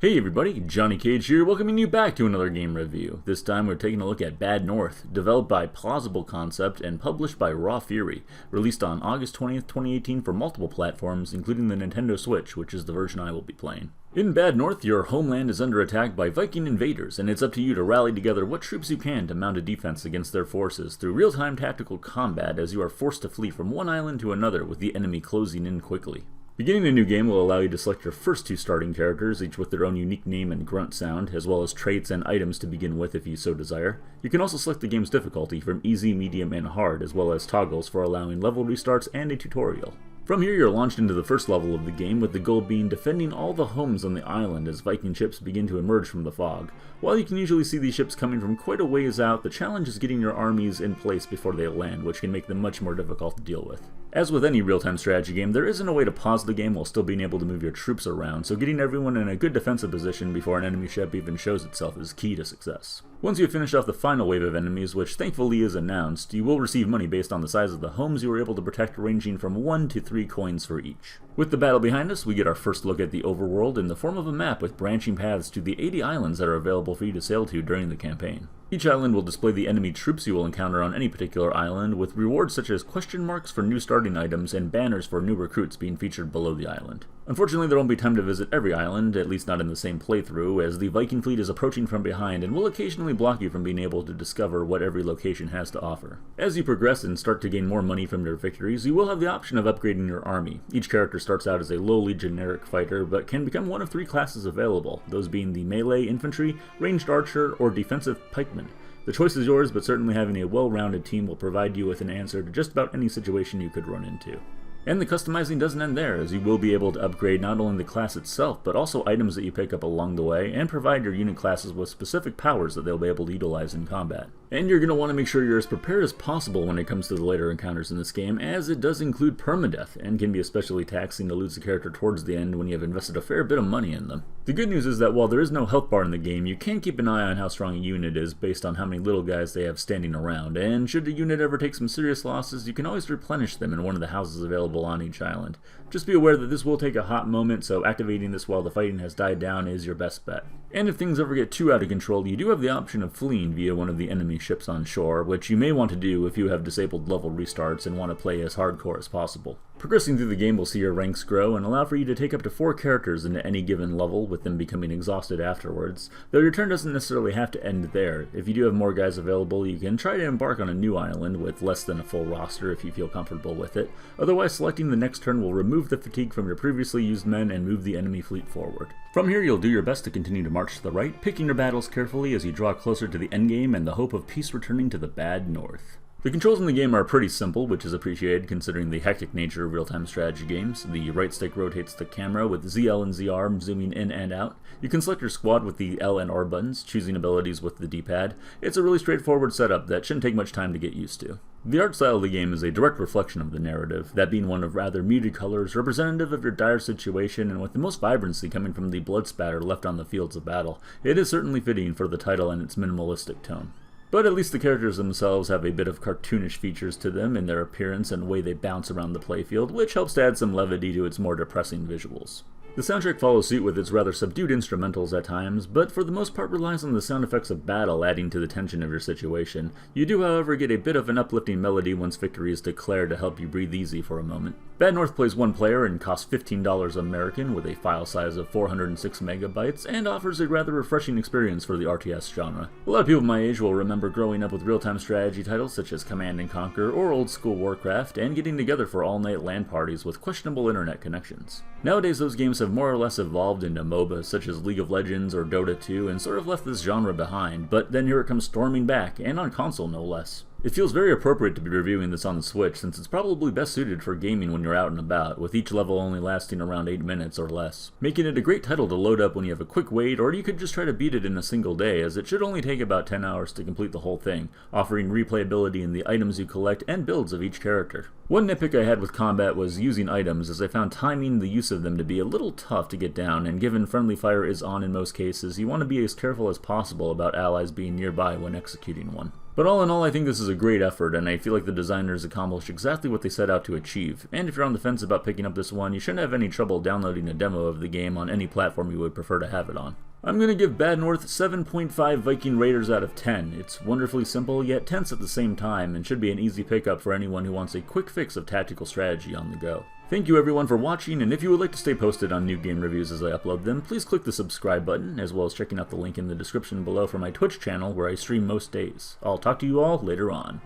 Hey everybody, Johnny Cage here, welcoming you back to another game review. This time we're taking a look at Bad North, developed by Plausible Concept and published by Raw Fury, released on August 20th, 2018 for multiple platforms, including the Nintendo Switch, which is the version I will be playing. In Bad North, your homeland is under attack by Viking invaders, and it's up to you to rally together what troops you can to mount a defense against their forces through real-time tactical combat as you are forced to flee from one island to another with the enemy closing in quickly. Beginning a new game will allow you to select your first two starting characters, each with their own unique name and grunt sound, as well as traits and items to begin with if you so desire. You can also select the game's difficulty from easy, medium, and hard, as well as toggles for allowing level restarts and a tutorial. From here, you're launched into the first level of the game, with the goal being defending all the homes on the island as Viking ships begin to emerge from the fog. While you can usually see these ships coming from quite a ways out, the challenge is getting your armies in place before they land, which can make them much more difficult to deal with. As with any real-time strategy game, there isn't a way to pause the game while still being able to move your troops around, so getting everyone in a good defensive position before an enemy ship even shows itself is key to success. Once you've finished off the final wave of enemies, which thankfully is announced, you will receive money based on the size of the homes you were able to protect, ranging from 1 to 3 coins for each. With the battle behind us, we get our first look at the overworld in the form of a map with branching paths to the 80 islands that are available for you to sail to during the campaign. Each island will display the enemy troops you will encounter on any particular island, with rewards such as question marks for new starting items and banners for new recruits being featured below the island. Unfortunately, there won't be time to visit every island, at least not in the same playthrough, as the Viking fleet is approaching from behind and will occasionally block you from being able to discover what every location has to offer. As you progress and start to gain more money from your victories, you will have the option of upgrading your army. Each character starts out as a lowly generic fighter, but can become one of 3 classes available, those being the melee infantry, ranged archer, or defensive pikeman. The choice is yours, but certainly having a well-rounded team will provide you with an answer to just about any situation you could run into. And the customizing doesn't end there, as you will be able to upgrade not only the class itself, but also items that you pick up along the way, and provide your unit classes with specific powers that they'll be able to utilize in combat. And you're going to want to make sure you're as prepared as possible when it comes to the later encounters in this game, as it does include permadeath, and can be especially taxing to lose a character towards the end when you have invested a fair bit of money in them. The good news is that while there is no health bar in the game, you can keep an eye on how strong a unit is based on how many little guys they have standing around, and should a unit ever take some serious losses, you can always replenish them in one of the houses available on each island. Just be aware that this will take a hot moment, so activating this while the fighting has died down is your best bet. And if things ever get too out of control, you do have the option of fleeing via one of the enemy ships on shore, which you may want to do if you have disabled level restarts and want to play as hardcore as possible. Progressing through the game will see your ranks grow and allow for you to take up to 4 characters into any given level, with them becoming exhausted afterwards, though your turn doesn't necessarily have to end there. If you do have more guys available, you can try to embark on a new island with less than a full roster if you feel comfortable with it. Otherwise, selecting the next turn will remove the fatigue from your previously used men and move the enemy fleet forward. From here, you'll do your best to continue to march to the right, picking your battles carefully as you draw closer to the endgame and the hope of peace returning to the Bad North. The controls in the game are pretty simple, which is appreciated considering the hectic nature of real-time strategy games. The right stick rotates the camera, with ZL and ZR zooming in and out. You can select your squad with the L and R buttons, choosing abilities with the D-pad. It's a really straightforward setup that shouldn't take much time to get used to. The art style of the game is a direct reflection of the narrative, that being one of rather muted colors, representative of your dire situation, and with the most vibrancy coming from the blood spatter left on the fields of battle. It is certainly fitting for the title and its minimalistic tone. But at least the characters themselves have a bit of cartoonish features to them in their appearance and way they bounce around the playfield, which helps to add some levity to its more depressing visuals. The soundtrack follows suit with its rather subdued instrumentals at times, but for the most part relies on the sound effects of battle adding to the tension of your situation. You do, however, get a bit of an uplifting melody once victory is declared to help you breathe easy for a moment. Bad North plays 1 player and costs $15 American with a file size of 406 megabytes and offers a rather refreshing experience for the RTS genre. A lot of people my age will remember growing up with real-time strategy titles such as Command & Conquer or old school Warcraft and getting together for all-night LAN parties with questionable internet connections. Nowadays those games have more or less evolved into MOBAs such as League of Legends or Dota 2 and sort of left this genre behind, but then here it comes storming back, and on console no less. It feels very appropriate to be reviewing this on the Switch, since it's probably best suited for gaming when you're out and about, with each level only lasting around 8 minutes or less, making it a great title to load up when you have a quick wait, or you could just try to beat it in a single day, as it should only take about 10 hours to complete the whole thing, offering replayability in the items you collect and builds of each character. One nitpick I had with combat was using items, as I found timing the use of them to be a little tough to get down, and given friendly fire is on in most cases, you want to be as careful as possible about allies being nearby when executing one. But all in all, I think this is a great effort, and I feel like the designers accomplished exactly what they set out to achieve. And if you're on the fence about picking up this one, you shouldn't have any trouble downloading a demo of the game on any platform you would prefer to have it on. I'm going to give Bad North 7.5 Viking Raiders out of 10. It's wonderfully simple, yet tense at the same time, and should be an easy pickup for anyone who wants a quick fix of tactical strategy on the go. Thank you everyone for watching, and if you would like to stay posted on new game reviews as I upload them, please click the subscribe button, as well as checking out the link in the description below for my Twitch channel where I stream most days. I'll talk to you all later on.